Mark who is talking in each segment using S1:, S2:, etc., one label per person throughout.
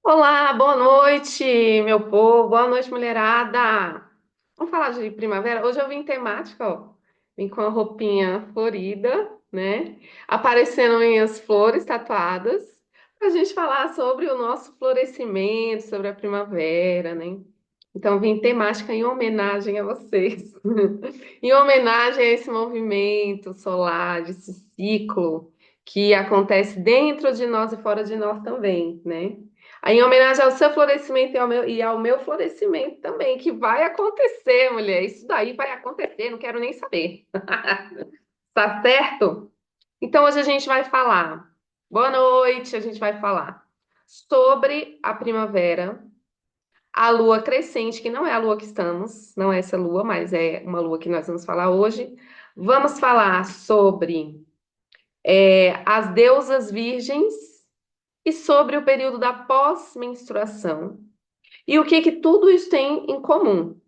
S1: Olá, boa noite, meu povo, boa noite, mulherada. Vamos falar de primavera? Hoje eu vim temática, ó. Vim com a roupinha florida, né? Aparecendo minhas flores tatuadas, pra gente falar sobre o nosso florescimento, sobre a primavera, né? Então, vim temática em homenagem a vocês, em homenagem a esse movimento solar, esse ciclo que acontece dentro de nós e fora de nós também, né? Aí, em homenagem ao seu florescimento e ao meu florescimento também, que vai acontecer, mulher. Isso daí vai acontecer, não quero nem saber. Tá certo? Então, hoje a gente vai falar. Boa noite, a gente vai falar sobre a primavera, a lua crescente, que não é a lua que estamos, não é essa lua, mas é uma lua que nós vamos falar hoje. Vamos falar sobre as deusas virgens e sobre o período da pós-menstruação. E o que que tudo isso tem em comum?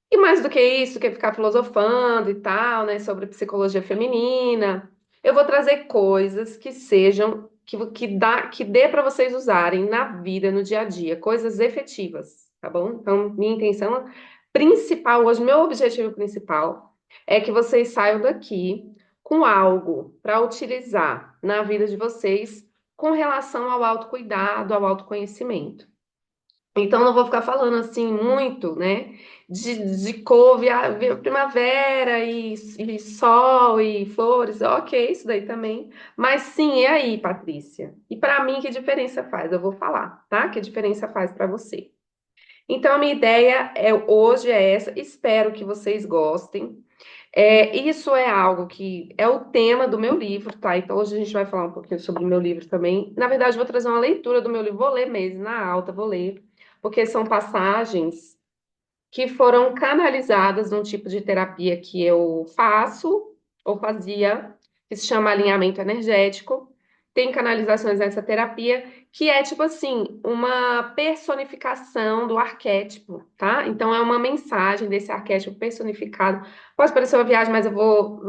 S1: E mais do que isso, que é ficar filosofando e tal, né, sobre psicologia feminina, eu vou trazer coisas que sejam que dê para vocês usarem na vida, no dia a dia, coisas efetivas, tá bom? Então, minha intenção principal hoje, meu objetivo principal é que vocês saiam daqui com algo para utilizar na vida de vocês com relação ao autocuidado, ao autoconhecimento. Então, não vou ficar falando assim muito, né? De couve, primavera e sol e flores, ok, isso daí também. Mas sim, e aí, Patrícia? E para mim, que diferença faz? Eu vou falar, tá? Que diferença faz para você? Então, a minha ideia hoje é essa. Espero que vocês gostem. Isso é algo que é o tema do meu livro, tá? Então, hoje a gente vai falar um pouquinho sobre o meu livro também. Na verdade, vou trazer uma leitura do meu livro, vou ler mesmo, na alta, vou ler, porque são passagens que foram canalizadas num tipo de terapia que eu faço, ou fazia, que se chama alinhamento energético. Tem canalizações nessa terapia que é tipo assim, uma personificação do arquétipo, tá? Então é uma mensagem desse arquétipo personificado. Pode parecer uma viagem, mas eu vou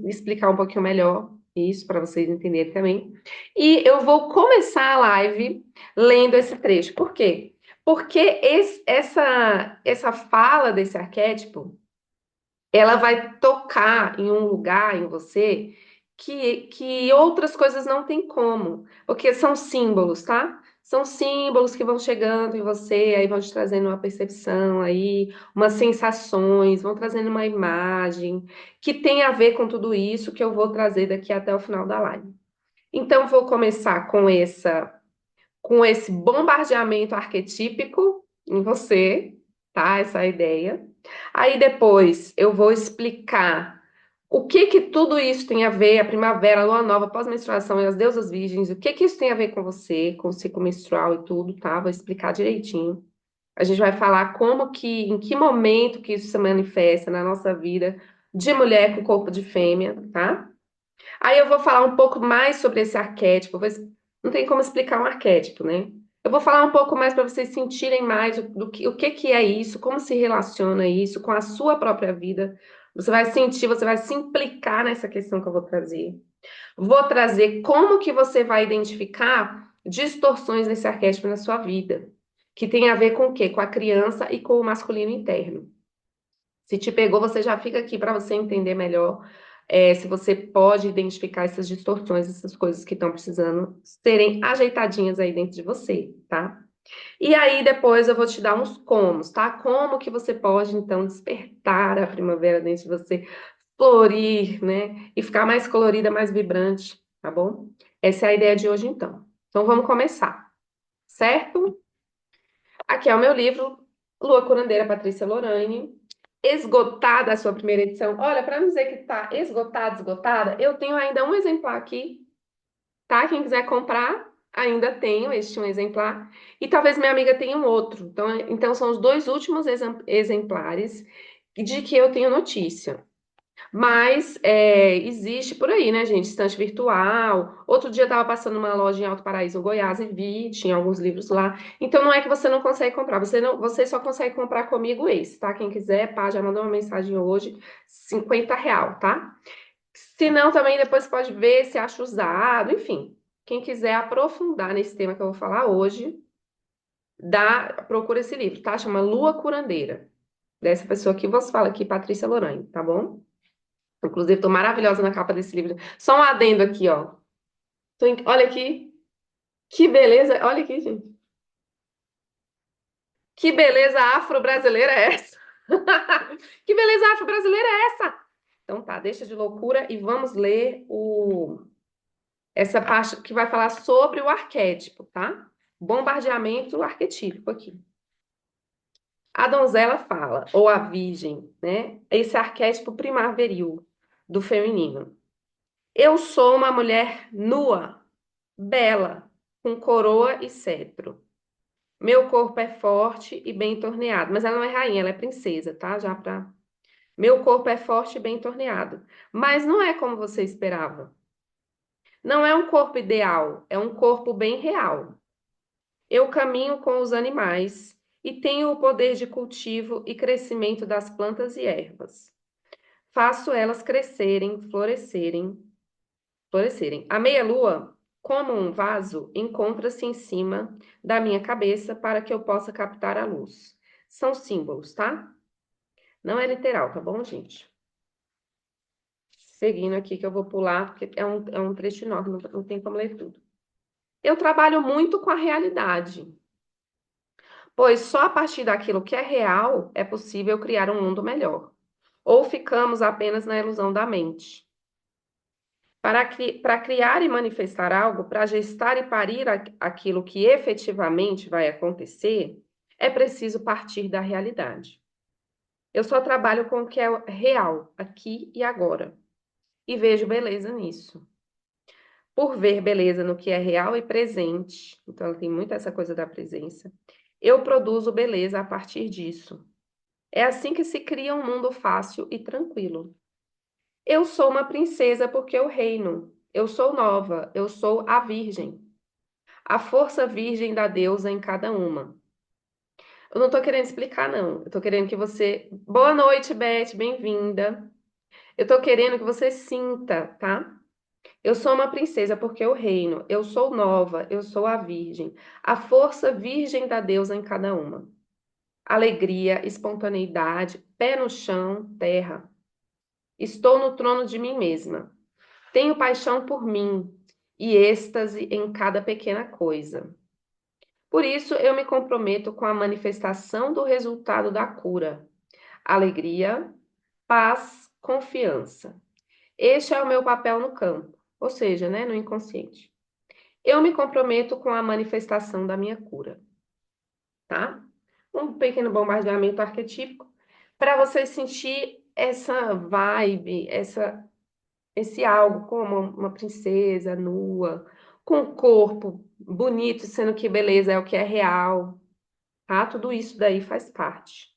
S1: explicar um pouquinho melhor isso para vocês entenderem também. E eu vou começar a live lendo esse trecho. Por quê? Porque essa fala desse arquétipo, ela vai tocar em um lugar em você que outras coisas não tem como, porque são símbolos, tá? São símbolos que vão chegando em você, aí vão te trazendo uma percepção aí, umas sensações, vão trazendo uma imagem que tem a ver com tudo isso que eu vou trazer daqui até o final da live. Então, vou começar com esse bombardeamento arquetípico em você, tá? Essa é a ideia. Aí depois eu vou explicar o que que tudo isso tem a ver, a primavera, a lua nova, pós-menstruação e as deusas virgens, o que que isso tem a ver com você, com o ciclo menstrual e tudo, tá? Vou explicar direitinho. A gente vai falar em que momento que isso se manifesta na nossa vida de mulher com corpo de fêmea, tá? Aí eu vou falar um pouco mais sobre esse arquétipo. Não tem como explicar um arquétipo, né? Eu vou falar um pouco mais para vocês sentirem mais o que que é isso, como se relaciona isso com a sua própria vida. Você vai sentir, você vai se implicar nessa questão que eu vou trazer. Vou trazer como que você vai identificar distorções nesse arquétipo na sua vida, que tem a ver com o quê? Com a criança e com o masculino interno. Se te pegou, você já fica aqui para você entender melhor se você pode identificar essas distorções, essas coisas que estão precisando serem ajeitadinhas aí dentro de você, tá? E aí depois eu vou te dar uns comos, tá? Como que você pode então despertar a primavera dentro de você, florir, né? E ficar mais colorida, mais vibrante, tá bom? Essa é a ideia de hoje então. Então vamos começar, certo? Aqui é o meu livro, Lua Curandeira Patrícia Lorane. Esgotada a sua primeira edição. Olha, para não dizer que tá esgotada, esgotada, eu tenho ainda um exemplar aqui, tá? Quem quiser comprar, ainda tenho este um exemplar. E talvez minha amiga tenha um outro. Então são os dois últimos exemplares de que eu tenho notícia. Mas existe por aí, né, gente? Estante virtual. Outro dia eu estava passando numa loja em Alto Paraíso, Goiás, e vi, tinha alguns livros lá. Então não é que você não consegue comprar, você só consegue comprar comigo esse, tá? Quem quiser, pá, já mandou uma mensagem hoje, R$ 50, tá? Se não, também depois pode ver se acha usado, enfim. Quem quiser aprofundar nesse tema que eu vou falar hoje, Procura esse livro, tá? Chama Lua Curandeira. Dessa pessoa que vos fala aqui, Patrícia Loranho, tá bom? Inclusive, tô maravilhosa na capa desse livro. Só um adendo aqui, ó. Olha aqui, que beleza. Olha aqui, gente. Que beleza afro-brasileira é essa? Que beleza afro-brasileira é essa? Então tá, deixa de loucura e vamos ler essa parte que vai falar sobre o arquétipo, tá? Bombardeamento arquetípico aqui. A donzela fala, ou a virgem, né? Esse arquétipo primaveril do feminino. Eu sou uma mulher nua, bela, com coroa e cetro. Meu corpo é forte e bem torneado, mas ela não é rainha, ela é princesa, tá? Já pra... Meu corpo é forte e bem torneado, mas não é como você esperava. Não é um corpo ideal, é um corpo bem real. Eu caminho com os animais e tenho o poder de cultivo e crescimento das plantas e ervas. Faço elas crescerem, florescerem. A meia-lua, como um vaso, encontra-se em cima da minha cabeça para que eu possa captar a luz. São símbolos, tá? Não é literal, tá bom, gente? Seguindo aqui que eu vou pular, porque é um trecho enorme, não tem como ler tudo. Eu trabalho muito com a realidade, pois só a partir daquilo que é real é possível criar um mundo melhor. Ou ficamos apenas na ilusão da mente. Para criar e manifestar algo, para gestar e parir aquilo que efetivamente vai acontecer, é preciso partir da realidade. Eu só trabalho com o que é real, aqui e agora, e vejo beleza nisso. Por ver beleza no que é real e presente, então tem muito essa coisa da presença, eu produzo beleza a partir disso. É assim que se cria um mundo fácil e tranquilo. Eu sou uma princesa porque eu reino. Eu sou nova, eu sou a virgem. A força virgem da deusa em cada uma. Eu não tô querendo explicar, não. Eu tô querendo que você. Boa noite, Beth, bem-vinda. Eu tô querendo que você sinta, tá? Eu sou uma princesa porque eu reino. Eu sou nova, eu sou a virgem. A força virgem da deusa em cada uma. Alegria, espontaneidade, pé no chão, terra. Estou no trono de mim mesma. Tenho paixão por mim e êxtase em cada pequena coisa. Por isso, eu me comprometo com a manifestação do resultado da cura. Alegria, paz, confiança. Este é o meu papel no campo, ou seja, né, no inconsciente. Eu me comprometo com a manifestação da minha cura, tá? Um pequeno bombardeamento arquetípico para você sentir essa vibe, esse algo como uma princesa nua, com um corpo bonito, sendo que beleza é o que é real, tá? Tudo isso daí faz parte.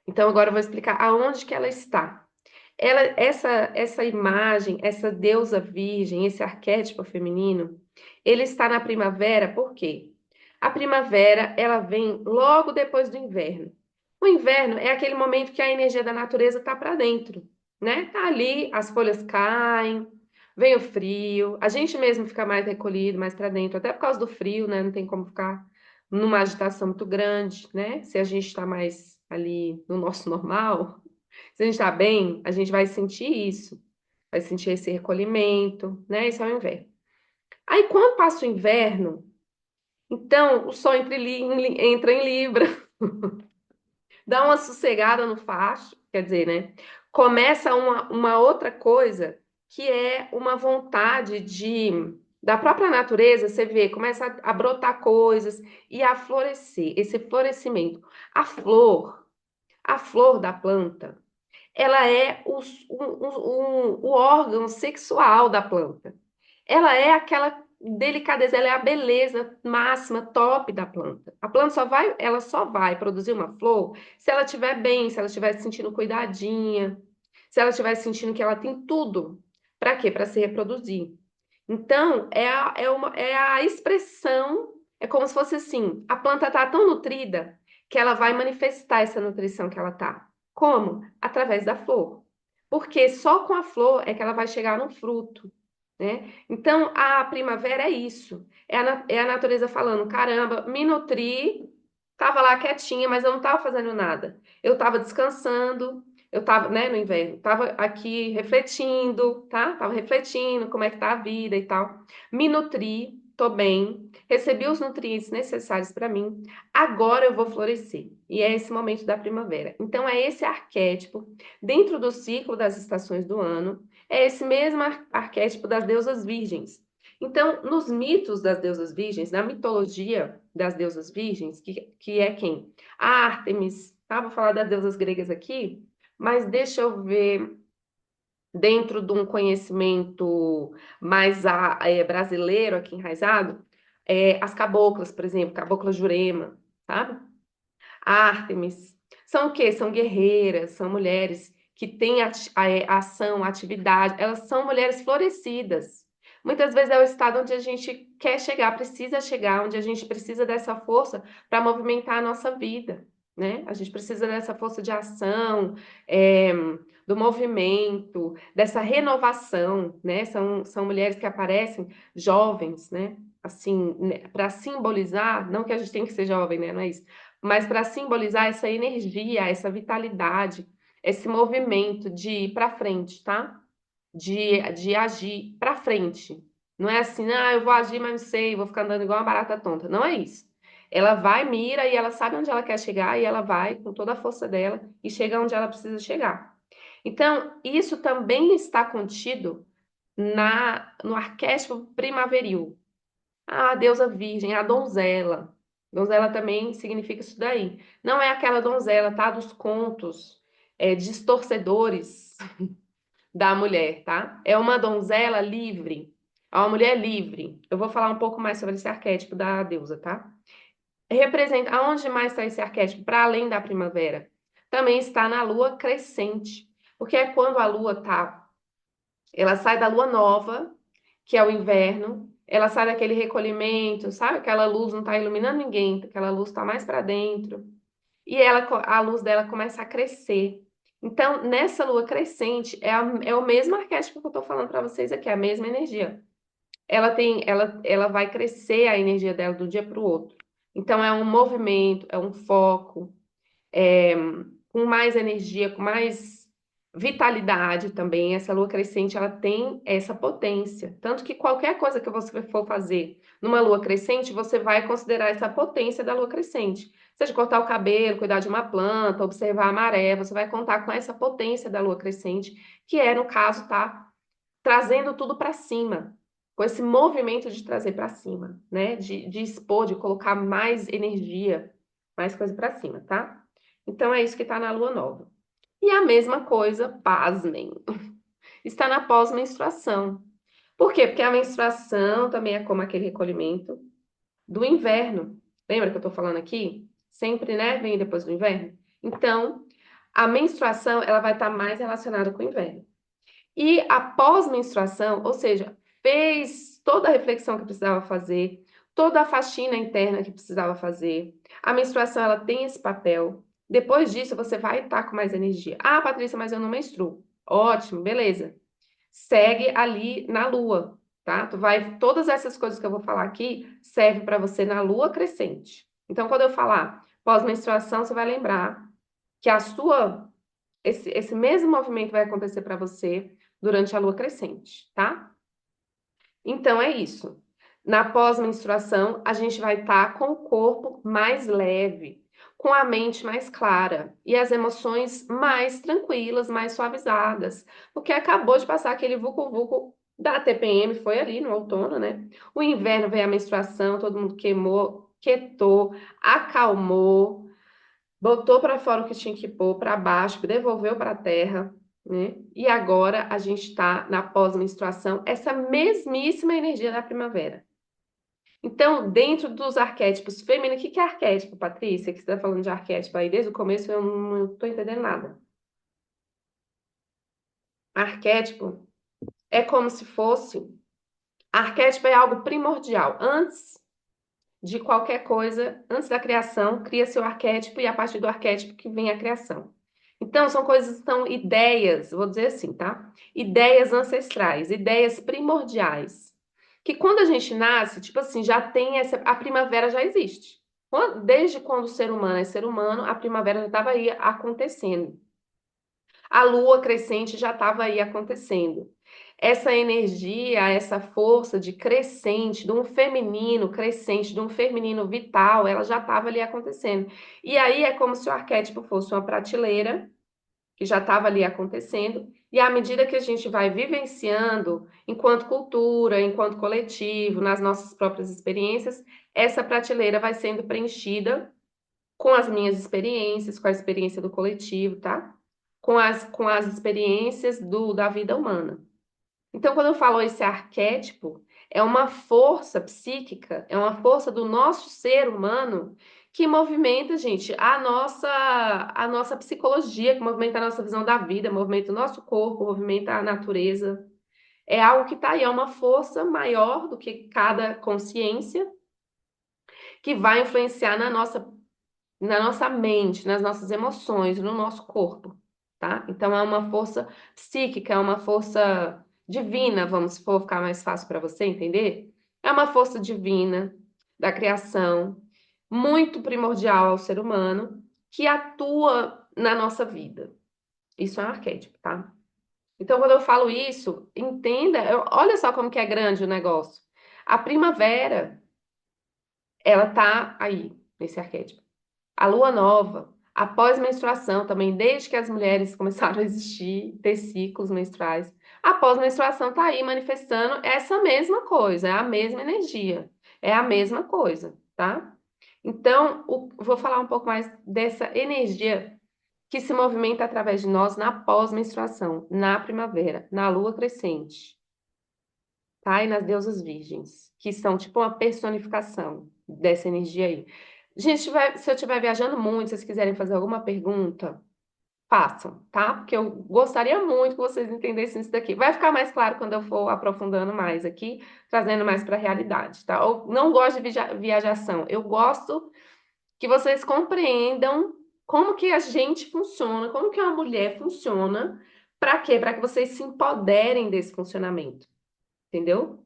S1: Então agora eu vou explicar aonde que ela está. Essa imagem, essa deusa virgem, esse arquétipo feminino, ele está na primavera, por quê? A primavera, ela vem logo depois do inverno. O inverno é aquele momento que a energia da natureza está para dentro, né? Tá ali, as folhas caem, vem o frio, a gente mesmo fica mais recolhido, mais para dentro, até por causa do frio, né? Não tem como ficar numa agitação muito grande, né? Se a gente está mais ali no nosso normal, se a gente está bem, a gente vai sentir isso, vai sentir esse recolhimento, né? Esse é o inverno. Aí, quando passa o inverno, então o Sol entra em Libra, dá uma sossegada no facho, quer dizer, né? Começa uma outra coisa que é uma vontade da própria natureza, você vê, começa a brotar coisas e a florescer, esse florescimento. A flor da planta, ela é o órgão sexual da planta. Ela é aquela delicadeza, ela é a beleza máxima, top da planta. A planta ela só vai produzir uma flor se ela estiver bem, se ela estiver se sentindo cuidadinha, se ela estiver sentindo que ela tem tudo. Para quê? Para se reproduzir. Então, é a expressão, é como se fosse assim, a planta está tão nutrida que ela vai manifestar essa nutrição que ela tá. Como? Através da flor. Porque só com a flor é que ela vai chegar no fruto. né? Então, a primavera é isso. É a natureza falando, caramba, me nutri, tava lá quietinha, mas eu não tava fazendo nada. Eu tava descansando, eu tava, né, no inverno, tava aqui refletindo, tá? Tava refletindo como é que tá a vida e tal. Me nutri, tô bem, recebi os nutrientes necessários para mim. Agora eu vou florescer. E é esse momento da primavera. Então, é esse arquétipo dentro do ciclo das estações do ano, é esse mesmo arquétipo das deusas virgens. Então, nos mitos das deusas virgens, na mitologia das deusas virgens, que é quem? A Ártemis, tá? Vou falar das deusas gregas aqui, mas deixa eu ver, dentro de um conhecimento mais brasileiro, aqui enraizado, as caboclas, por exemplo, cabocla Jurema, sabe? Ártemis. São o quê? São guerreiras, são mulheres que têm ação, atividade, elas são mulheres florescidas. Muitas vezes é o estado onde a gente quer chegar, precisa chegar, onde a gente precisa dessa força para movimentar a nossa vida, né? A gente precisa dessa força de ação, é, do movimento, dessa renovação, né? São mulheres que aparecem jovens, né? Assim, né? Para simbolizar, não que a gente tem que ser jovem, né? Não é isso, mas para simbolizar essa energia, essa vitalidade, esse movimento de ir para frente, tá? De agir para frente. Não é assim, ah, eu vou agir, mas não sei, vou ficar andando igual uma barata tonta. Não é isso. Ela vai, mira e ela sabe onde ela quer chegar e ela vai com toda a força dela e chega onde ela precisa chegar. Então, isso também está contido no arquétipo primaveril, a deusa virgem, a donzela. Donzela também significa isso daí. Não é aquela donzela, tá? Dos contos distorcedores da mulher, tá? É uma donzela livre. É uma mulher livre. Eu vou falar um pouco mais sobre esse arquétipo da deusa, tá? Representa. Aonde mais está esse arquétipo? Para além da primavera. Também está na lua crescente. Porque é quando a lua tá. Ela sai da lua nova, que é o inverno, ela sai daquele recolhimento, sabe? Aquela luz não está iluminando ninguém, aquela luz está mais para dentro. E a luz dela começa a crescer. Então, nessa lua crescente, é o mesmo arquétipo que eu estou falando para vocês aqui, é a mesma energia. Ela vai crescer a energia dela de um dia para o outro. Então, é um movimento, é um foco, é, com mais energia, com mais vitalidade também. Essa lua crescente, ela tem essa potência. Tanto que qualquer coisa que você for fazer numa lua crescente, você vai considerar essa potência da lua crescente. Seja cortar o cabelo, cuidar de uma planta, observar a maré, você vai contar com essa potência da lua crescente, que é, no caso, tá trazendo tudo para cima. Com esse movimento de trazer para cima, né? De expor, de colocar mais energia, mais coisa para cima, tá? Então é isso que está na lua nova. E a mesma coisa, pasmem, está na pós-menstruação. Por quê? Porque a menstruação também é como aquele recolhimento do inverno. Lembra que eu estou falando aqui? Sempre, né? Vem depois do inverno. Então, a menstruação ela vai estar mais relacionada com o inverno. E a pós-menstruação, ou seja, fez toda a reflexão que precisava fazer, toda a faxina interna que precisava fazer. A menstruação, ela tem esse papel. Depois disso, você vai estar com mais energia. Ah, Patrícia, mas eu não menstruo. Ótimo, beleza. Segue ali na lua, tá? Todas essas coisas que eu vou falar aqui servem para você na lua crescente. Então, quando eu falar pós-menstruação, você vai lembrar que esse mesmo movimento vai acontecer para você durante a lua crescente, tá? Então é isso. Na pós-menstruação, a gente vai estar com o corpo mais leve, com a mente mais clara e as emoções mais tranquilas, mais suavizadas, porque acabou de passar aquele vucu-vucu da TPM, foi ali no outono, né? O inverno veio a menstruação, todo mundo queimou, quietou, acalmou, botou para fora o que tinha que pôr, para baixo, devolveu para a terra, né? E agora a gente está na pós-menstruação, essa mesmíssima energia da primavera. Então, dentro dos arquétipos femininos, o que é arquétipo, Patrícia? Que você está falando de arquétipo aí desde o começo, eu não estou entendendo nada. Arquétipo é como se fosse. Arquétipo é algo primordial. Antes de qualquer coisa, antes da criação, cria seu arquétipo e a partir do arquétipo que vem a criação. Então, são coisas, são ideias, vou dizer assim, tá? Ideias ancestrais, ideias primordiais. Que quando a gente nasce, tipo assim, já tem essa. A primavera já existe. Desde quando o ser humano é ser humano, a primavera já estava aí acontecendo. A lua crescente já estava aí acontecendo. Essa energia, essa força de crescente, de um feminino crescente, de um feminino vital, ela já estava ali acontecendo. E aí é como se o arquétipo fosse uma prateleira que já estava ali acontecendo, e à medida que a gente vai vivenciando, enquanto cultura, enquanto coletivo, nas nossas próprias experiências, essa prateleira vai sendo preenchida com as minhas experiências, com a experiência do coletivo, tá? Com as experiências da vida humana. Então, quando eu falo esse arquétipo, é uma força psíquica, é uma força do nosso ser humano que movimenta, gente, a nossa psicologia, que movimenta a nossa visão da vida, movimenta o nosso corpo, movimenta a natureza. É algo que está aí, é uma força maior do que cada consciência que vai influenciar na nossa mente, nas nossas emoções, no nosso corpo, tá? Então é uma força psíquica, é uma força divina, vamos, se for ficar mais fácil para você entender. É uma força divina da criação, muito primordial ao ser humano, que atua na nossa vida. Isso é um arquétipo, tá? Então, quando eu falo isso, entenda, olha só como que é grande o negócio. A primavera, ela tá aí, nesse arquétipo. A lua nova, após menstruação também, desde que as mulheres começaram a existir, ter ciclos menstruais, após menstruação tá aí manifestando essa mesma coisa, é a mesma energia, é a mesma coisa, tá? Então, vou falar um pouco mais dessa energia que se movimenta através de nós na pós-menstruação, na primavera, na lua crescente, tá? E nas deusas virgens, que são tipo uma personificação dessa energia aí. Gente, se eu estiver viajando muito, se vocês quiserem fazer alguma pergunta, façam, tá? Porque eu gostaria muito que vocês entendessem isso daqui. Vai ficar mais claro quando eu for aprofundando mais aqui, trazendo mais para a realidade, tá? Eu não gosto de viajação, eu gosto que vocês compreendam como que a gente funciona, como que uma mulher funciona, para quê? Para que vocês se empoderem desse funcionamento, entendeu?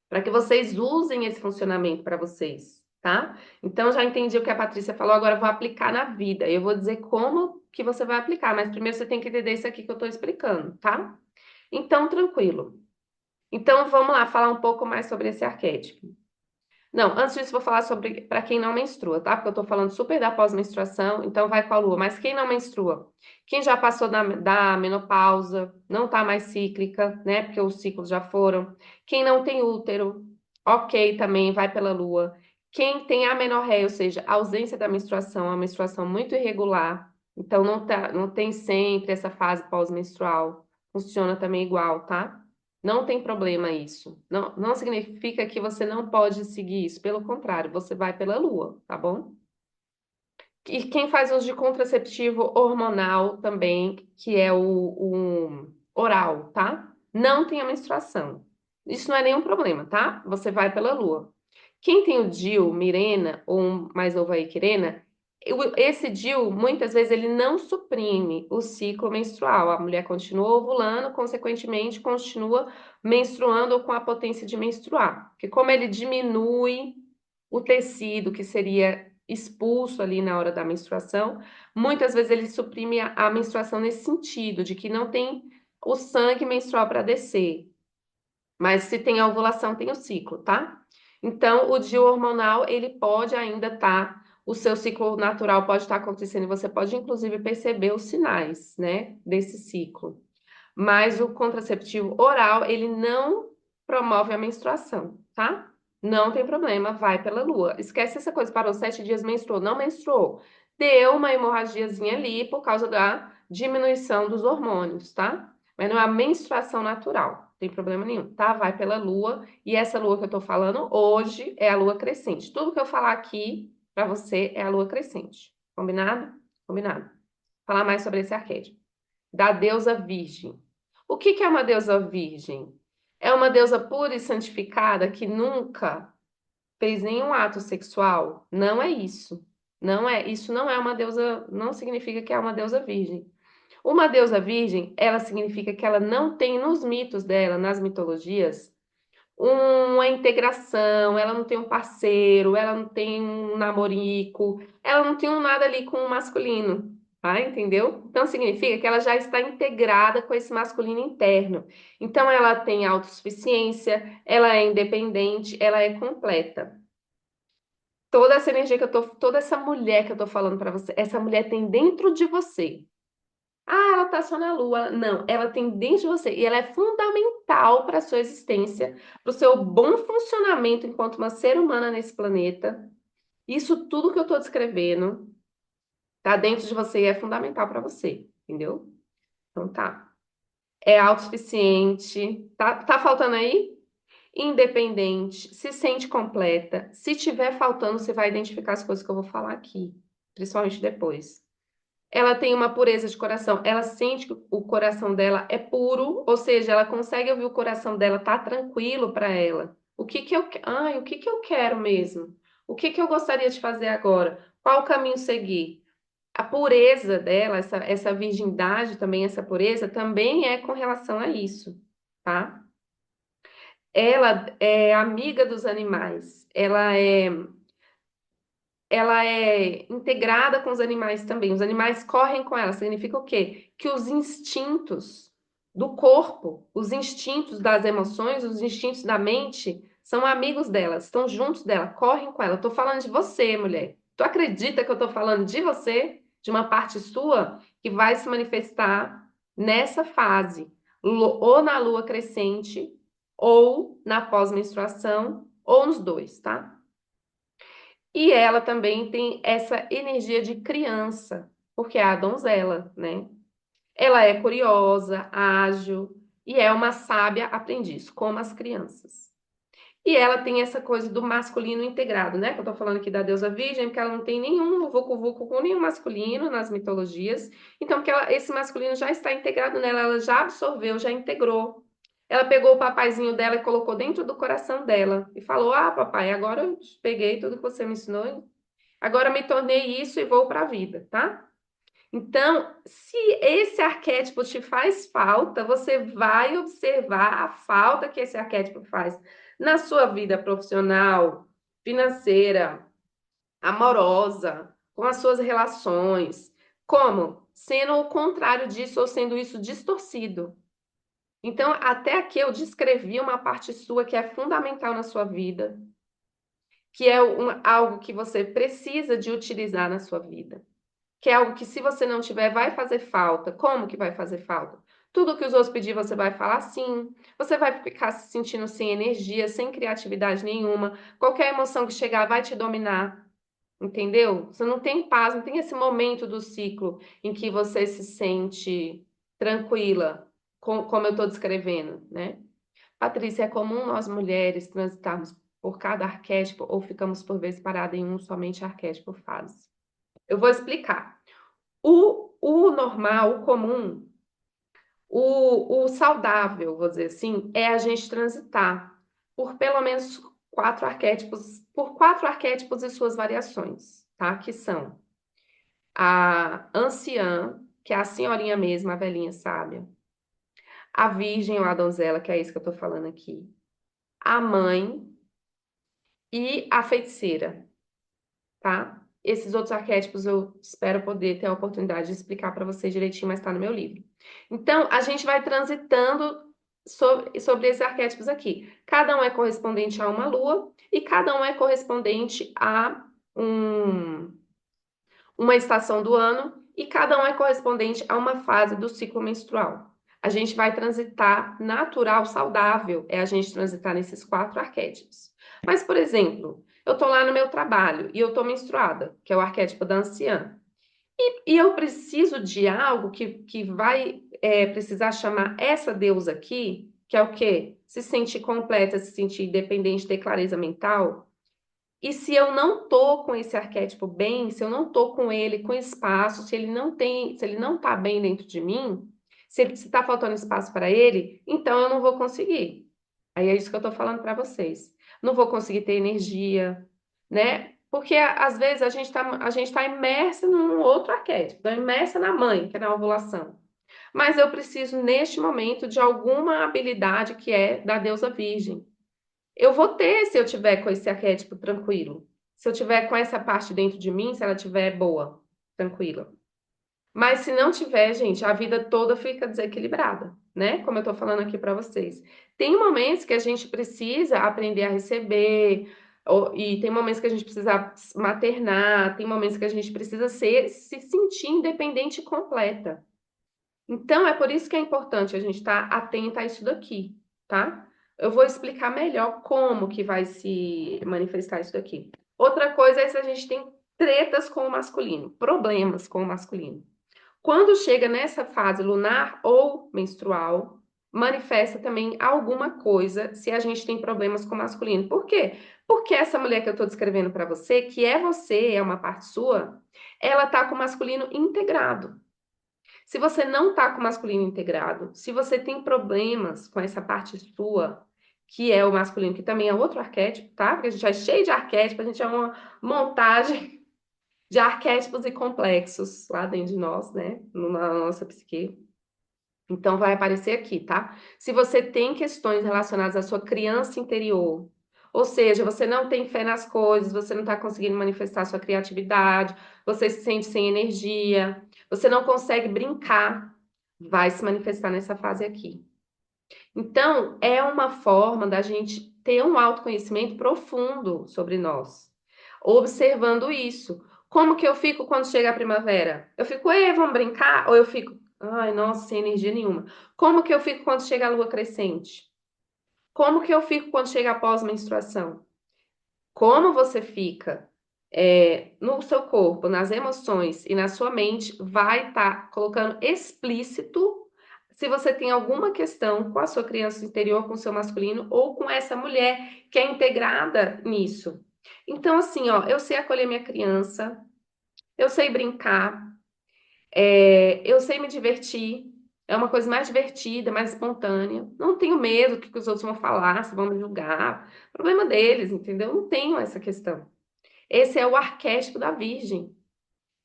S1: Para que vocês usem esse funcionamento para vocês, tá? Então já entendi o que a Patrícia falou, agora eu vou aplicar na vida. Eu vou dizer como que você vai aplicar, mas primeiro você tem que entender isso aqui que eu estou explicando, tá? Então, tranquilo. Então, vamos lá falar um pouco mais sobre esse arquétipo. Não, antes disso, vou falar sobre para quem não menstrua, tá? Porque eu tô falando super da pós-menstruação, então vai com a lua. Mas quem não menstrua? Quem já passou da menopausa, não tá mais cíclica, né? Porque os ciclos já foram. Quem não tem útero, ok, também vai pela lua. Quem tem amenorreia, ou seja, a ausência da menstruação, a menstruação muito irregular, então não tem sempre essa fase pós-menstrual. Funciona também igual, tá? Não tem problema isso. Não, não significa que você não pode seguir isso. Pelo contrário, você vai pela lua, tá bom? E quem faz uso de contraceptivo hormonal também, que é o oral, tá? Não tem a menstruação. Isso não é nenhum problema, tá? Você vai pela lua. Quem tem o DIU, Mirena, ou um mais novo aí, Quirena, esse DIU, muitas vezes, ele não suprime o ciclo menstrual. A mulher continua ovulando, consequentemente, continua menstruando ou com a potência de menstruar. Porque como ele diminui o tecido que seria expulso ali na hora da menstruação, muitas vezes ele suprime a menstruação nesse sentido, de que não tem o sangue menstrual para descer. Mas se tem a ovulação, tem o ciclo, tá? Então, o DIU hormonal, ele pode ainda estar, o seu ciclo natural pode estar acontecendo, e você pode inclusive perceber os sinais, né, desse ciclo. Mas o contraceptivo oral, ele não promove a menstruação, tá? Não tem problema, vai pela lua. Esquece essa coisa, parou 7 dias, menstruou, não menstruou. Deu uma hemorragiazinha ali por causa da diminuição dos hormônios, tá? Mas não é a menstruação natural, não tem problema nenhum, tá? Vai pela lua, e essa lua que eu tô falando hoje é a lua crescente. Tudo que eu falar aqui pra você é a lua crescente. Combinado? Combinado. Falar mais sobre esse arquétipo. Da deusa virgem. O que que é uma deusa virgem? É uma deusa pura e santificada que nunca fez nenhum ato sexual? Não é isso. Não é, isso não é uma deusa, não significa que é uma deusa virgem. Uma deusa virgem, ela significa que ela não tem nos mitos dela, nas mitologias, uma integração, ela não tem um parceiro, ela não tem um namorico, ela não tem um nada ali com o masculino, tá? Entendeu? Então significa que ela já está integrada com esse masculino interno. Então ela tem autossuficiência, ela é independente, ela é completa. Toda essa energia que eu tô, toda essa mulher que eu tô falando pra você, essa mulher tem dentro de você. Ah, ela tá só na Lua. Não, ela tem dentro de você e ela é fundamental para a sua existência, para o seu bom funcionamento enquanto uma ser humana nesse planeta. Isso tudo que eu tô descrevendo tá dentro de você e é fundamental para você, entendeu? Então tá. É autossuficiente. Tá faltando aí? Independente, se sente completa. Se tiver faltando, você vai identificar as coisas que eu vou falar aqui, principalmente depois. Ela tem uma pureza de coração. Ela sente que o coração dela é puro, ou seja, ela consegue ouvir o coração dela, tá tranquilo para ela. O que que eu quero mesmo? O que que eu gostaria de fazer agora? Qual o caminho seguir? A pureza dela, essa virgindade também, essa pureza também é com relação a isso, tá? Ela é amiga dos animais. Ela é integrada com os animais também. Os animais correm com ela. Significa o quê? Que os instintos do corpo, os instintos das emoções, os instintos da mente são amigos dela, estão juntos dela, correm com ela. Estou falando de você, mulher. Tu acredita que eu estou falando de você, de uma parte sua que vai se manifestar nessa fase, ou na lua crescente, ou na pós-menstruação, ou nos dois, tá? E ela também tem essa energia de criança, porque é a donzela, né? Ela é curiosa, ágil e é uma sábia aprendiz, como as crianças. E ela tem essa coisa do masculino integrado, né? Que eu tô falando aqui da deusa virgem, porque ela não tem nenhum vucu-vucu com nenhum masculino nas mitologias. Então, porque esse masculino já está integrado nela, ela já absorveu, já integrou. Ela pegou o papaizinho dela e colocou dentro do coração dela e falou: Ah, papai, agora eu peguei tudo que você me ensinou. Agora me tornei isso e vou para a vida, tá? Então, se esse arquétipo te faz falta, você vai observar a falta que esse arquétipo faz na sua vida profissional, financeira, amorosa, com as suas relações. Como? Sendo o contrário disso ou sendo isso distorcido. Então, até aqui eu descrevi uma parte sua que é fundamental na sua vida, que é algo que você precisa de utilizar na sua vida. Que é algo que se você não tiver, vai fazer falta. Como que vai fazer falta? Tudo que os outros pedir, você vai falar sim. Você vai ficar se sentindo sem energia, sem criatividade nenhuma. Qualquer emoção que chegar vai te dominar. Entendeu? Você não tem paz, não tem esse momento do ciclo em que você se sente tranquila, como eu estou descrevendo, né? Patrícia, é comum nós mulheres transitarmos por cada arquétipo ou ficamos por vezes paradas em um somente arquétipo fase? Eu vou explicar. O normal, o comum, o saudável, vou dizer assim, é a gente transitar por pelo menos quatro arquétipos e suas variações, tá? Que são a anciã, que é a senhorinha mesmo, a velhinha sábia, a virgem ou a donzela, que é isso que eu tô falando aqui, a mãe e a feiticeira, tá? Esses outros arquétipos eu espero poder ter a oportunidade de explicar para vocês direitinho, mas está no meu livro. Então, a gente vai transitando sobre esses arquétipos aqui. Cada um é correspondente a uma lua e cada um é correspondente a um, uma estação do ano e cada um é correspondente a uma fase do ciclo menstrual. A gente vai transitar natural, saudável, é a gente transitar nesses quatro arquétipos. Mas, por exemplo, eu estou lá no meu trabalho e eu estou menstruada, que é o arquétipo da anciã. E eu preciso de algo que vai precisar chamar essa deusa aqui, que é o quê? Se sentir completa, se sentir independente, ter clareza mental. E se eu não tô com esse arquétipo bem, se eu não tô com ele, com espaço, se ele não tem, se ele não tá bem dentro de mim, se tá faltando espaço para ele, então eu não vou conseguir. Aí é isso que eu tô falando para vocês. Não vou conseguir ter energia, né? Porque às vezes a gente tá imersa num outro arquétipo, tá imersa na mãe, que é na ovulação. Mas eu preciso, neste momento, de alguma habilidade que é da deusa virgem. Eu vou ter se eu tiver com esse arquétipo tranquilo. Se eu tiver com essa parte dentro de mim, se ela tiver boa, tranquila. Mas se não tiver, gente, a vida toda fica desequilibrada, né? Como eu tô falando aqui para vocês. Tem momentos que a gente precisa aprender a receber, e tem momentos que a gente precisa maternar, tem momentos que a gente precisa se sentir independente e completa. Então, é por isso que é importante a gente estar atenta a isso daqui, tá? Eu vou explicar melhor como que vai se manifestar isso daqui. Outra coisa é se a gente tem tretas com o masculino, problemas com o masculino. Quando chega nessa fase lunar ou menstrual, manifesta também alguma coisa se a gente tem problemas com o masculino. Por quê? Porque essa mulher que eu estou descrevendo para você, que é você, é uma parte sua, ela tá com o masculino integrado. Se você não tá com o masculino integrado, se você tem problemas com essa parte sua, que é o masculino, que também é outro arquétipo, tá? Porque a gente é cheio de arquétipos, a gente é uma montagem de arquétipos e complexos lá dentro de nós, né? Na nossa psique. Então, vai aparecer aqui, tá? Se você tem questões relacionadas à sua criança interior, ou seja, você não tem fé nas coisas, você não está conseguindo manifestar sua criatividade, você se sente sem energia, você não consegue brincar, vai se manifestar nessa fase aqui. Então, é uma forma da gente ter um autoconhecimento profundo sobre nós, observando isso. Como que eu fico quando chega a primavera? Eu fico, ei, vamos brincar? Ou eu fico, ai, nossa, sem energia nenhuma. Como que eu fico quando chega a lua crescente? Como que eu fico quando chega a pós-menstruação? Como você fica no seu corpo, nas emoções e na sua mente, vai estar colocando explícito se você tem alguma questão com a sua criança interior, com o seu masculino ou com essa mulher que é integrada nisso. Então, assim, ó, eu sei acolher minha criança, eu sei brincar, eu sei me divertir. É uma coisa mais divertida, mais espontânea. Não tenho medo do que os outros vão falar, se vão me julgar. Problema deles, entendeu? Não tenho essa questão. Esse é o arquétipo da virgem.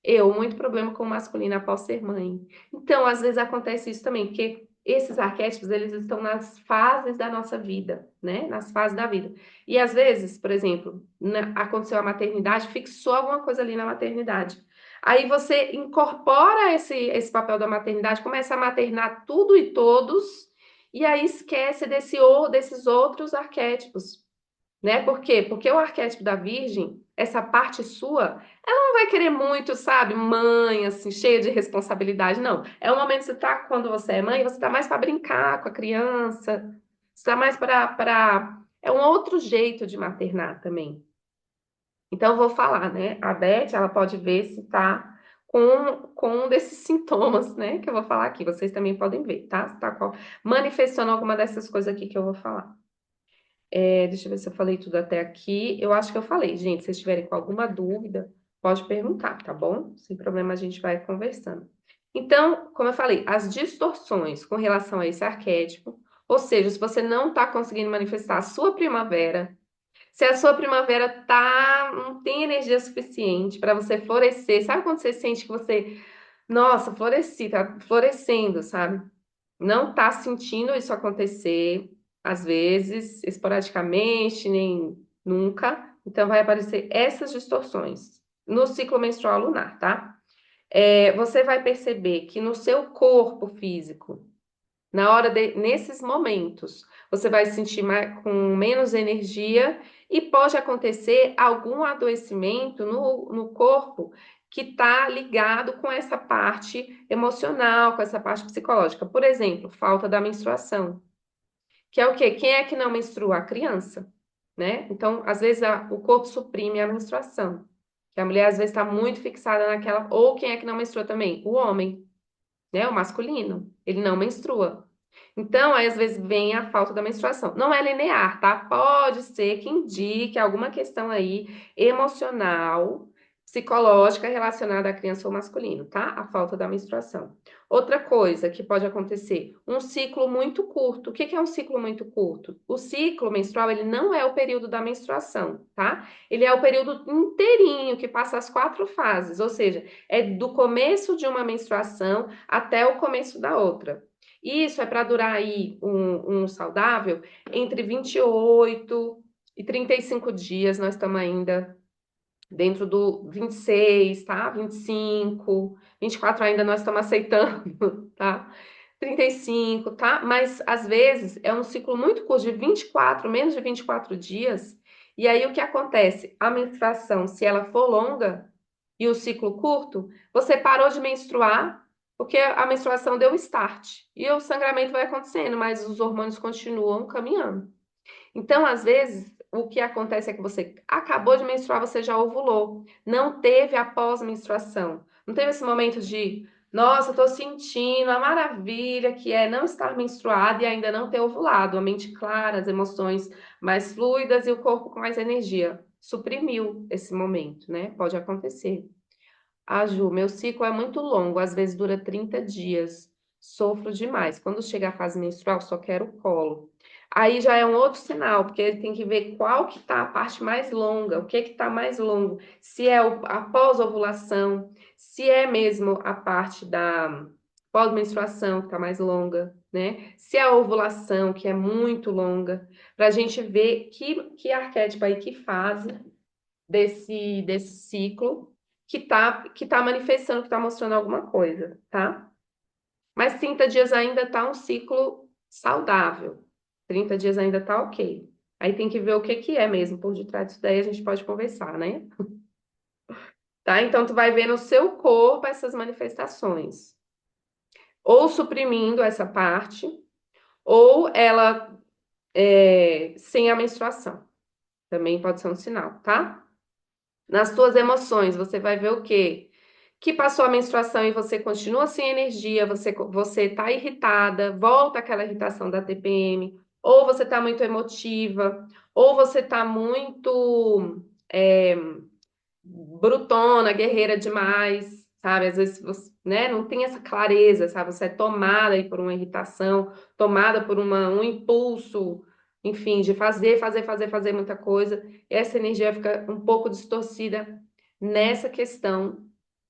S1: Eu, muito problema com o masculino após ser mãe. Então, às vezes acontece isso também, porque esses arquétipos, eles estão nas fases da nossa vida, né? Nas fases da vida. E às vezes, por exemplo, aconteceu a maternidade, fixou alguma coisa ali na maternidade. Aí você incorpora esse papel da maternidade, começa a maternar tudo e todos, e aí esquece desses outros arquétipos, né? Por quê? Porque o arquétipo da Virgem, essa parte sua, ela não vai querer muito, sabe, mãe, assim, cheia de responsabilidade, não. É o momento que você tá, quando você é mãe, você tá mais para brincar com a criança, você tá mais para. É um outro jeito de maternar também. Então, eu vou falar, né? A Beth, ela pode ver se tá com um desses sintomas, né? Que eu vou falar aqui. Vocês também podem ver, tá? Se tá manifestando alguma dessas coisas aqui que eu vou falar. Deixa eu ver se eu falei tudo até aqui. Eu acho que eu falei, gente. Se vocês tiverem com alguma dúvida, pode perguntar, tá bom? Sem problema, a gente vai conversando. Então, como eu falei, as distorções com relação a esse arquétipo, ou seja, se você não está conseguindo manifestar a sua primavera, se a sua primavera não tem energia suficiente para você florescer, sabe quando você sente que você, nossa, floresci, tá florescendo, sabe? Não está sentindo isso acontecer, às vezes, esporadicamente, nem nunca. Então, vai aparecer essas distorções no ciclo menstrual lunar, tá? Você vai perceber que no seu corpo físico, nesses momentos, você vai se sentir com menos energia e pode acontecer algum adoecimento no corpo que está ligado com essa parte emocional, com essa parte psicológica. Por exemplo, falta da menstruação, que é o quê? Quem é que não menstrua? A criança, né? Então, às vezes, o corpo suprime a menstruação. Que a mulher, às vezes, está muito fixada naquela. Ou quem é que não menstrua também? O homem, né? O masculino. Ele não menstrua. Então, aí, às vezes, vem a falta da menstruação. Não é linear, tá? Pode ser que indique alguma questão aí emocional, psicológica relacionada à criança ou masculino, tá? A falta da menstruação. Outra coisa que pode acontecer, um ciclo muito curto. O que que é um ciclo muito curto? O ciclo menstrual, ele não é o período da menstruação, tá? Ele é o período inteirinho que passa as 4 fases, ou seja, é do começo de uma menstruação até o começo da outra. Isso é para durar aí um saudável entre 28 e 35 dias. Nós estamos ainda dentro do 26, tá? 25, 24 ainda nós estamos aceitando, tá? 35, tá? Mas às vezes é um ciclo muito curto, de 24, menos de 24 dias. E aí o que acontece? A menstruação, se ela for longa e o ciclo curto, você parou de menstruar porque a menstruação deu start. E o sangramento vai acontecendo, mas os hormônios continuam caminhando. Então, às vezes, o que acontece é que você acabou de menstruar, você já ovulou. Não teve a pós-menstruação. Não teve esse momento de, nossa, estou sentindo a maravilha que é não estar menstruada e ainda não ter ovulado. A mente clara, as emoções mais fluidas e o corpo com mais energia. Suprimiu esse momento, né? Pode acontecer. Ah, Ju, meu ciclo é muito longo, às vezes dura 30 dias. Sofro demais. Quando chega a fase menstrual, só quero colo. Aí já é um outro sinal, porque ele tem que ver qual que tá a parte mais longa, o que que tá mais longo. Se é a pós-ovulação, se é mesmo a parte da pós-menstruação que tá mais longa, né? Se é a ovulação, que é muito longa, para a gente ver que arquétipo aí, que fase desse ciclo que tá manifestando, que tá mostrando alguma coisa, tá? Mas 30 dias ainda tá um ciclo saudável. 30 dias ainda tá ok. Aí tem que ver o que que é mesmo por detrás disso daí, a gente pode conversar, né? Tá? Então tu vai ver no seu corpo essas manifestações. Ou suprimindo essa parte, ou ela sem a menstruação. Também pode ser um sinal, tá? Nas tuas emoções, você vai ver o quê? Que passou a menstruação e você continua sem energia, você tá irritada, volta aquela irritação da TPM, ou você tá muito emotiva, ou você tá muito brutona, guerreira demais, sabe? Às vezes você, né, não tem essa clareza, sabe? Você é tomada aí por uma irritação, tomada por um impulso, enfim, de fazer muita coisa. E essa energia fica um pouco distorcida nessa questão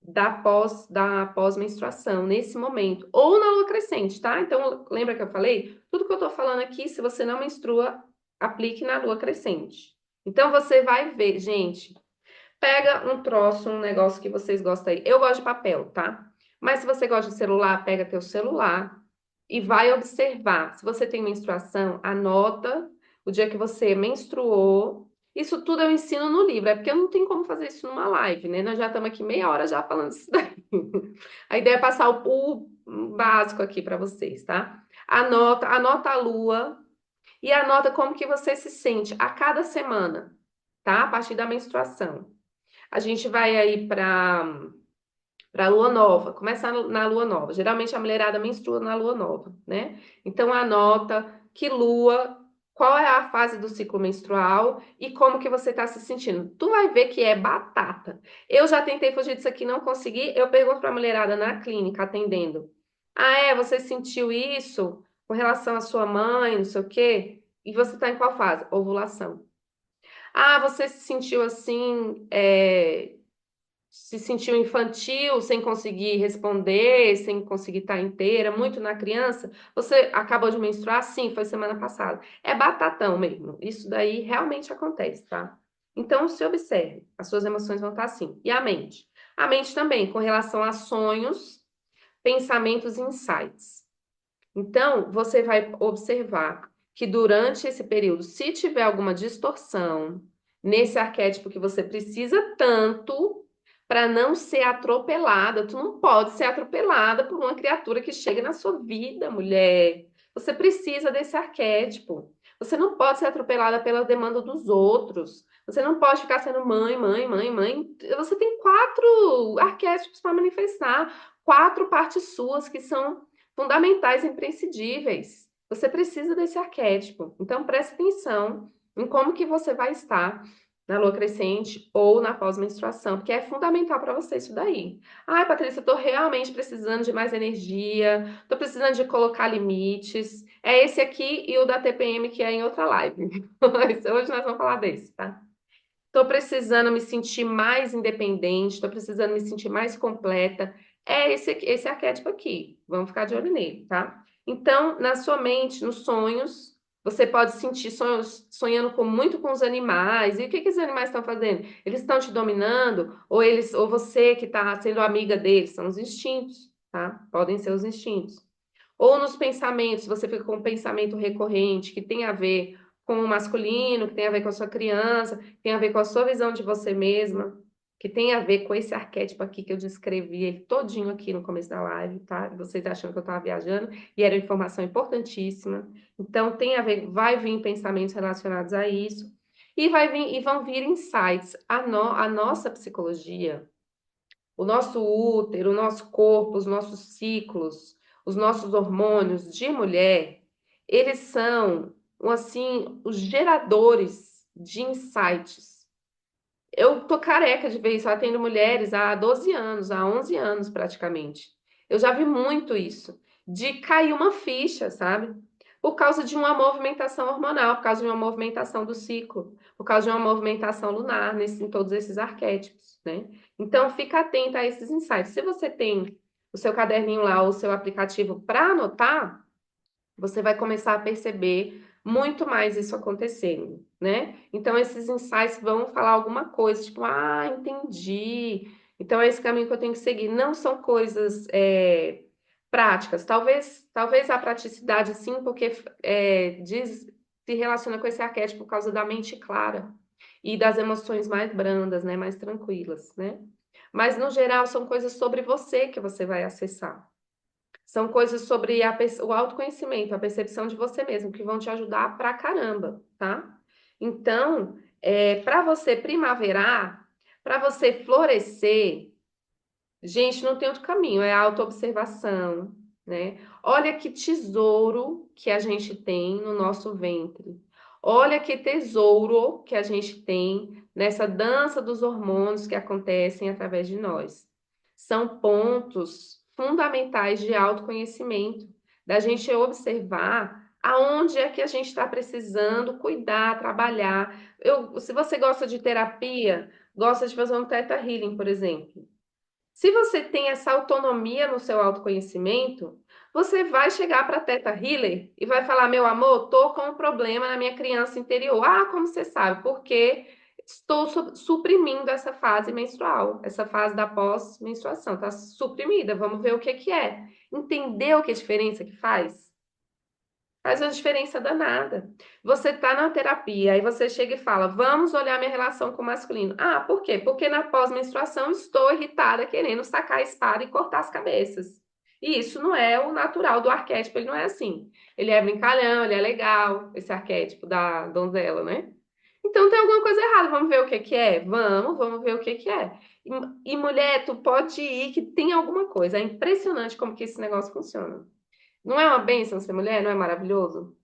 S1: da pós-menstruação, nesse momento, ou na lua crescente, tá? Então, lembra que eu falei? Tudo que eu tô falando aqui, se você não menstrua, aplique na lua crescente. Então, você vai ver, gente. Pega um troço, um negócio que vocês gostam aí. Eu gosto de papel, tá? Mas se você gosta de celular, pega teu celular e vai observar. Se você tem menstruação, anota o dia que você menstruou. Isso tudo eu ensino no livro, é porque eu não tenho como fazer isso numa live, né? Nós já estamos aqui meia hora já falando isso daí. A ideia é passar o básico aqui para vocês, tá? Anota a lua e anota como que você se sente a cada semana, tá? A partir da menstruação. A gente vai aí para lua nova, começa na lua nova. Geralmente a mulherada menstrua na lua nova, né? Então anota que lua, qual é a fase do ciclo menstrual e como que você está se sentindo. Tu vai ver que é batata. Eu já tentei fugir disso aqui, não consegui. Eu pergunto para a mulherada na clínica atendendo. Ah, você sentiu isso com relação à sua mãe, não sei o quê? E você está em qual fase? Ovulação. Ah, você se sentiu assim, se sentiu infantil, sem conseguir responder, sem conseguir estar inteira, muito na criança, você acabou de menstruar? Sim, foi semana passada. É batatão mesmo. Isso daí realmente acontece, tá? Então, se observe, as suas emoções vão estar assim. E a mente? A mente também, com relação a sonhos, pensamentos e insights. Então, você vai observar que durante esse período, se tiver alguma distorção nesse arquétipo que você precisa tanto para não ser atropelada, tu não pode ser atropelada por uma criatura que chega na sua vida, mulher. Você precisa desse arquétipo. Você não pode ser atropelada pela demanda dos outros. Você não pode ficar sendo mãe, mãe, mãe, mãe. Você tem 4 arquétipos para manifestar, 4 partes suas que são fundamentais, imprescindíveis. Você precisa desse arquétipo. Então, preste atenção em como que você vai estar. na lua crescente ou na pós-menstruação, porque é fundamental para você isso daí. Ai, Patrícia, eu tô realmente precisando de mais energia, tô precisando de colocar limites. É esse aqui e o da TPM que é em outra live. Mas hoje nós vamos falar desse, tá? Tô precisando me sentir mais independente, tô precisando me sentir mais completa. É esse arquétipo aqui. Vamos ficar de olho nele, tá? Então, na sua mente, nos sonhos, você pode sentir sonhos, sonhando muito com os animais. E o que que os animais estão fazendo? Eles estão te dominando ou você que está sendo amiga deles? São os instintos, tá? Podem ser os instintos. Ou nos pensamentos, você fica com um pensamento recorrente que tem a ver com o masculino, que tem a ver com a sua criança, que tem a ver com a sua visão de você mesma, que tem a ver com esse arquétipo aqui que eu descrevi ele todinho aqui no começo da live, tá? Vocês achando que eu estava viajando, e era uma informação importantíssima. Então, tem a ver, vai vir pensamentos relacionados a isso, e vão vir insights. A nossa psicologia, o nosso útero, o nosso corpo, os nossos ciclos, os nossos hormônios de mulher, eles são, assim, os geradores de insights. Eu tô careca de ver isso, eu atendo mulheres há 12 anos, há 11 anos praticamente. Eu já vi muito isso, de cair uma ficha, sabe? Por causa de uma movimentação hormonal, por causa de uma movimentação do ciclo, por causa de uma movimentação lunar em todos esses arquétipos, né? Então, fica atenta a esses insights. Se você tem o seu caderninho lá, o seu aplicativo para anotar, você vai começar a perceber muito mais isso acontecendo, né? Então, esses insights vão falar alguma coisa, tipo, ah, entendi. Então, é esse caminho que eu tenho que seguir. Não são coisas práticas. Talvez a praticidade, sim, porque se relaciona com esse arquétipo por causa da mente clara e das emoções mais brandas, né? Mais tranquilas, né? Mas, no geral, são coisas sobre você que você vai acessar. São coisas sobre o autoconhecimento, a percepção de você mesmo, que vão te ajudar pra caramba, tá? Então, para você primaverar, para você florescer, gente, não tem outro caminho, é a autoobservação, né? Olha que tesouro que a gente tem no nosso ventre. Olha que tesouro que a gente tem nessa dança dos hormônios que acontecem através de nós. São pontos fundamentais de autoconhecimento, da gente observar aonde é que a gente está precisando cuidar, trabalhar. Se você gosta de terapia, gosta de fazer um Theta Healing, por exemplo. Se você tem essa autonomia no seu autoconhecimento, você vai chegar para a Teta Healer e vai falar: meu amor, tô com um problema na minha criança interior. Ah, como você sabe? Porque estou suprimindo essa fase menstrual, essa fase da pós-menstruação. Está suprimida. Vamos ver o que que é. Entendeu que diferença que faz? Faz uma diferença danada. Você tá na terapia, aí você chega e fala: vamos olhar minha relação com o masculino. Ah, por quê? Porque na pós-menstruação estou irritada, querendo sacar a espada e cortar as cabeças. E isso não é o natural do arquétipo, ele não é assim. Ele é brincalhão, ele é legal, esse arquétipo da donzela, né? Então tem alguma coisa errada, vamos ver o que que é? Vamos ver o que que é. E mulher, tu pode ir que tem alguma coisa. É impressionante como que esse negócio funciona. Não é uma bênção ser mulher? Não é maravilhoso?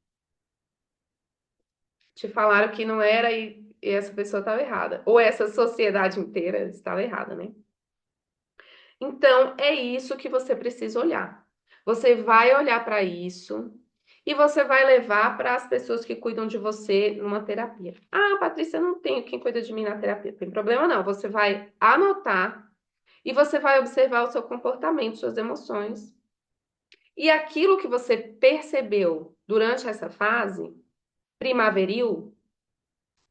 S1: Te falaram que não era e essa pessoa estava errada. Ou essa sociedade inteira estava errada, né? Então, é isso que você precisa olhar. Você vai olhar para isso e você vai levar para as pessoas que cuidam de você numa terapia. Ah, Patrícia, eu não tenho quem cuida de mim na terapia. Tem problema não. Você vai anotar e você vai observar o seu comportamento, suas emoções. E aquilo que você percebeu durante essa fase primaveril,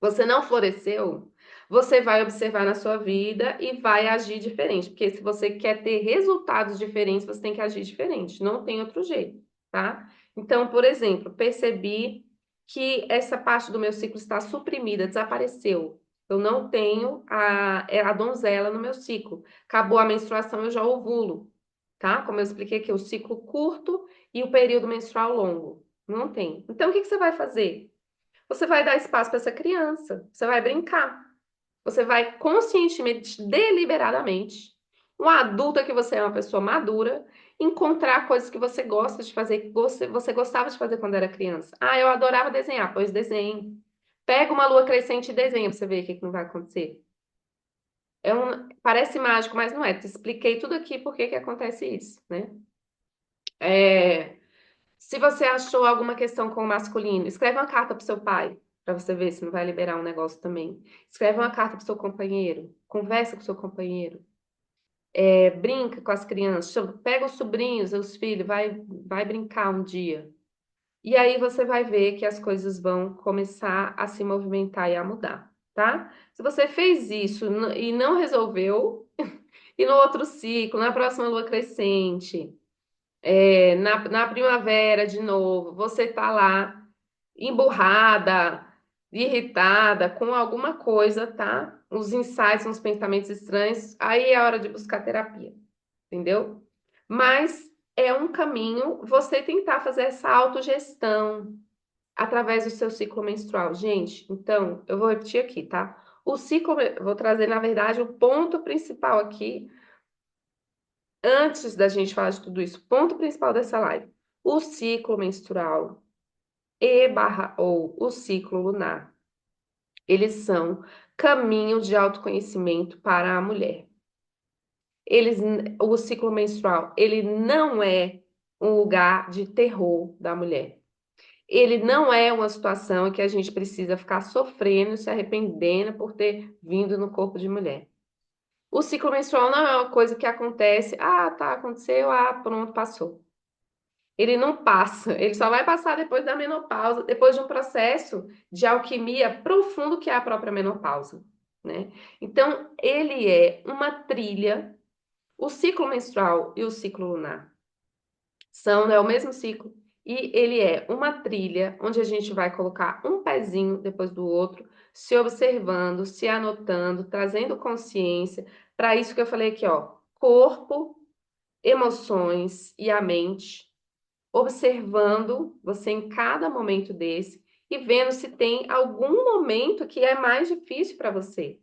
S1: você não floresceu, você vai observar na sua vida e vai agir diferente. Porque se você quer ter resultados diferentes, você tem que agir diferente. Não tem outro jeito, tá? Então, por exemplo, percebi que essa parte do meu ciclo está suprimida, desapareceu. Eu não tenho a donzela no meu ciclo. Acabou a menstruação, eu já ovulo, tá? Como eu expliquei aqui, o ciclo curto e o período menstrual longo. Não tem. Então, o que que você vai fazer? Você vai dar espaço para essa criança, você vai brincar, você vai conscientemente, deliberadamente, um adulto que você é uma pessoa madura, encontrar coisas que você gosta de fazer, que você gostava de fazer quando era criança. Ah, eu adorava desenhar, pois desenhe. Pega uma lua crescente e desenha pra você ver o que que não vai acontecer. Parece mágico, mas não é. Te expliquei tudo aqui por que que acontece isso, né? É, se você achou alguma questão com o masculino, escreve uma carta pro seu pai, pra você ver se não vai liberar um negócio também. Escreve uma carta pro seu companheiro, conversa com o seu companheiro. Brinca com as crianças, pega os sobrinhos, os filhos, vai brincar um dia. E aí você vai ver que as coisas vão começar a se movimentar e a mudar, tá? Se você fez isso e não resolveu, e no outro ciclo, na próxima lua crescente, na primavera de novo, você tá lá emburrada, irritada com alguma coisa, tá? Os insights, uns pensamentos estranhos, aí é hora de buscar terapia, entendeu? Mas é um caminho você tentar fazer essa autogestão através do seu ciclo menstrual. Gente, então, eu vou repetir aqui, tá? Vou trazer, na verdade, o ponto principal aqui, antes da gente falar de tudo isso, ponto principal dessa live. O ciclo menstrual e barra ou o ciclo lunar, eles são caminhos de autoconhecimento para a mulher. Eles, o ciclo menstrual, ele não é um lugar de terror da mulher. Ele não é uma situação em que a gente precisa ficar sofrendo, se arrependendo por ter vindo no corpo de mulher. O ciclo menstrual não é uma coisa que acontece, tá, aconteceu, pronto, passou. Ele não passa, ele só vai passar depois da menopausa, depois de um processo de alquimia profundo que é a própria menopausa, né? Então, ele é uma trilha, o ciclo menstrual e o ciclo lunar são, né, o mesmo ciclo, e ele é uma trilha onde a gente vai colocar um pezinho depois do outro, se observando, se anotando, trazendo consciência para isso que eu falei aqui, ó, corpo, emoções e a mente, observando você em cada momento desse e vendo se tem algum momento que é mais difícil para você.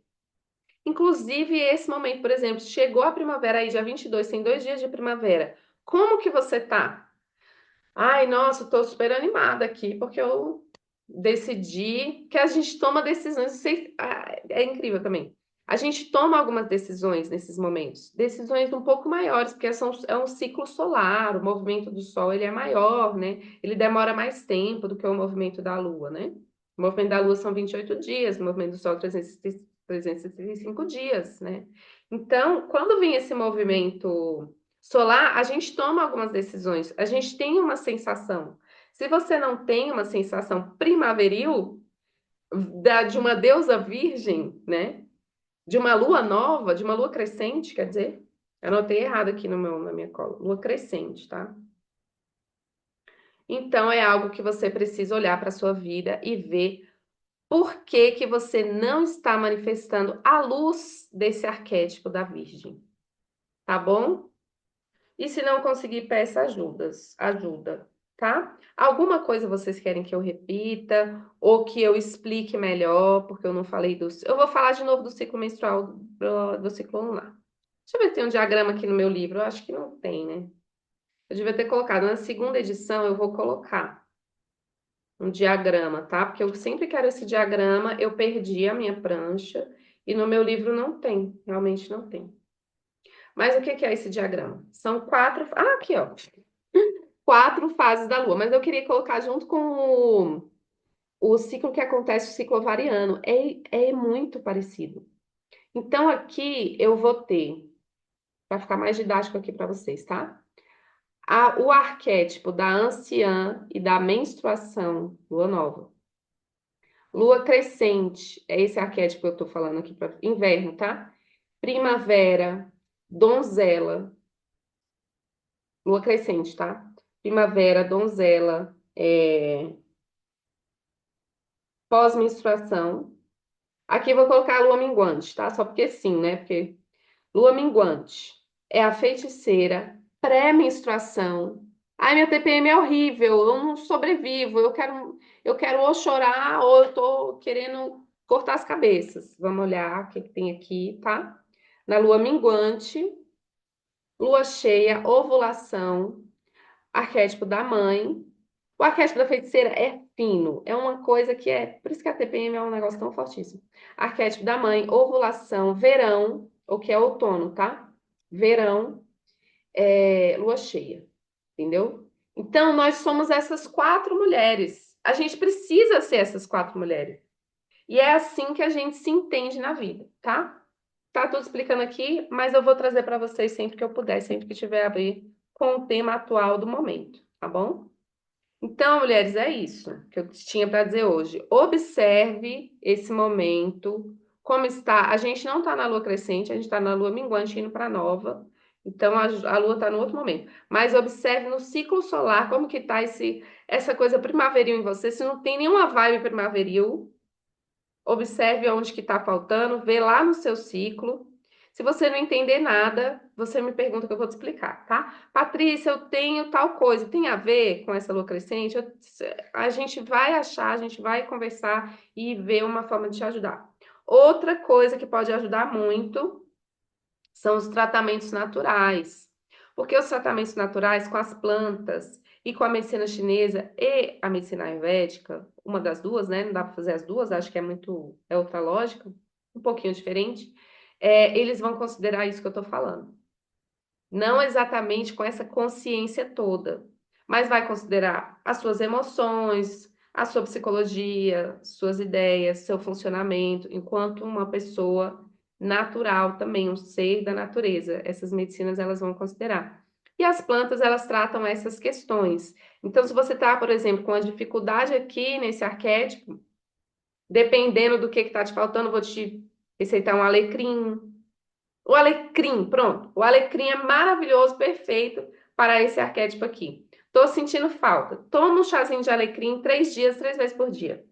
S1: Inclusive esse momento, por exemplo, chegou a primavera aí, dia 22, tem 2 dias de primavera. Como que você tá? Ai, nossa, estou super animada aqui, porque eu decidi que a gente toma decisões. É incrível também. A gente toma algumas decisões nesses momentos, decisões um pouco maiores, porque é um ciclo solar, o movimento do Sol ele é maior, né? Ele demora mais tempo do que o movimento da Lua, né? O movimento da Lua são 28 dias, o movimento do Sol 365 dias, né? Então, quando vem esse movimento solar, a gente toma algumas decisões, a gente tem uma sensação. Se você não tem uma sensação primaveril de uma deusa virgem, né? De uma lua nova, de uma lua crescente, quer dizer, eu anotei errado aqui na minha cola, lua crescente, tá? Então é algo que você precisa olhar para a sua vida e ver por que que você não está manifestando a luz desse arquétipo da Virgem, tá bom? E se não conseguir, peça ajuda, tá? Alguma coisa vocês querem que eu repita ou que eu explique melhor, porque eu não falei do. Eu vou falar de novo do ciclo menstrual do ciclo lunar. Deixa eu ver se tem um diagrama aqui no meu livro. Eu acho que não tem, né? Eu devia ter colocado. Na segunda edição, eu vou colocar um diagrama, tá? Porque eu sempre quero esse diagrama. Eu perdi a minha prancha e no meu livro não tem. Realmente não tem. Mas o que que é esse diagrama? São quatro. Aqui, ó. 4 fases da Lua, mas eu queria colocar junto com o ciclo que acontece, o ciclo ovariano. É muito parecido. Então, aqui eu vou ter, para ficar mais didático aqui para vocês, tá? O arquétipo da anciã e da menstruação, lua nova. Lua crescente, é esse arquétipo que eu tô falando aqui para inverno, tá? Primavera, donzela, lua crescente, tá? Primavera, donzela, pós-menstruação. Aqui eu vou colocar a lua minguante, tá? Só porque sim, né? Porque lua minguante é a feiticeira, pré-menstruação. Ai, minha TPM é horrível, eu não sobrevivo, eu quero ou chorar ou eu tô querendo cortar as cabeças. Vamos olhar o que que tem aqui, tá? Na lua minguante, lua cheia, ovulação, arquétipo da mãe. O arquétipo da feiticeira é fino. É uma coisa que é. Por isso que a TPM é um negócio tão fortíssimo. Arquétipo da mãe, ovulação, verão, o que é outono, tá? Verão, lua cheia, entendeu? Então, nós somos essas quatro mulheres. A gente precisa ser essas quatro mulheres. E é assim que a gente se entende na vida, tá? Tá tudo explicando aqui, mas eu vou trazer para vocês sempre que eu puder, sempre que tiver a ver com o tema atual do momento, tá bom? Então, mulheres, é isso que eu tinha para dizer hoje. Observe esse momento, como está. A gente não está na lua crescente, a gente está na lua minguante indo para nova. Então, a lua está no outro momento. Mas observe no ciclo solar como que está essa coisa primaveril em você. Se não tem nenhuma vibe primaveril, observe onde que está faltando, vê lá no seu ciclo. Se você não entender nada, você me pergunta que eu vou te explicar, tá? Patrícia, eu tenho tal coisa, tem a ver com essa lua crescente? A gente vai achar, a gente vai conversar e ver uma forma de te ajudar. Outra coisa que pode ajudar muito são os tratamentos naturais. Porque os tratamentos naturais com as plantas e com a medicina chinesa e a medicina ayurvédica, uma das duas, né? Não dá para fazer as duas, acho que é outra lógica, um pouquinho diferente. Eles vão considerar isso que eu estou falando. Não exatamente com essa consciência toda, mas vai considerar as suas emoções, a sua psicologia, suas ideias, seu funcionamento, enquanto uma pessoa natural também, um ser da natureza. Essas medicinas elas vão considerar. E as plantas, elas tratam essas questões. Então, se você está, por exemplo, com a dificuldade aqui nesse arquétipo, dependendo do que está te faltando, vou te receitar um alecrim, o alecrim, pronto. O alecrim é maravilhoso, perfeito para esse arquétipo aqui. Tô sentindo falta. Toma um chazinho de alecrim 3 dias, 3 vezes por dia,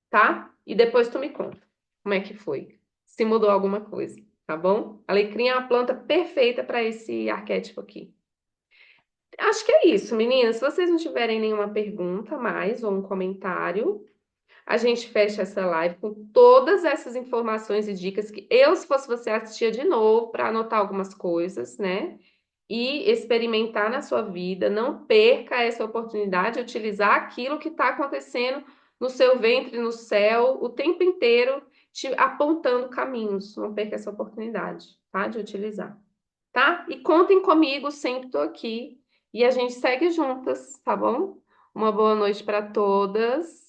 S1: tá? E depois tu me conta como é que foi. Se mudou alguma coisa, tá bom? Alecrim é uma planta perfeita para esse arquétipo aqui. Acho que é isso, meninas. Se vocês não tiverem nenhuma pergunta mais ou um comentário, a gente fecha essa live com todas essas informações e dicas que eu, se fosse você, assistia de novo para anotar algumas coisas, né? E experimentar na sua vida. Não perca essa oportunidade de utilizar aquilo que está acontecendo no seu ventre, no céu, o tempo inteiro, te apontando caminhos. Não perca essa oportunidade, tá? De utilizar, tá? E contem comigo, sempre estou aqui. E a gente segue juntas, tá bom? Uma boa noite para todas.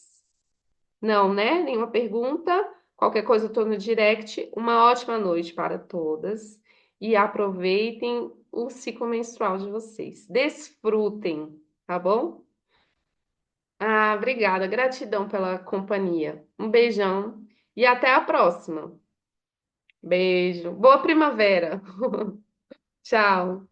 S1: Não, né? Nenhuma pergunta. Qualquer coisa eu tô no direct. Uma ótima noite para todas e aproveitem o ciclo menstrual de vocês. Desfrutem, tá bom? Ah, obrigada. Gratidão pela companhia. Um beijão e até a próxima. Beijo. Boa primavera. Tchau.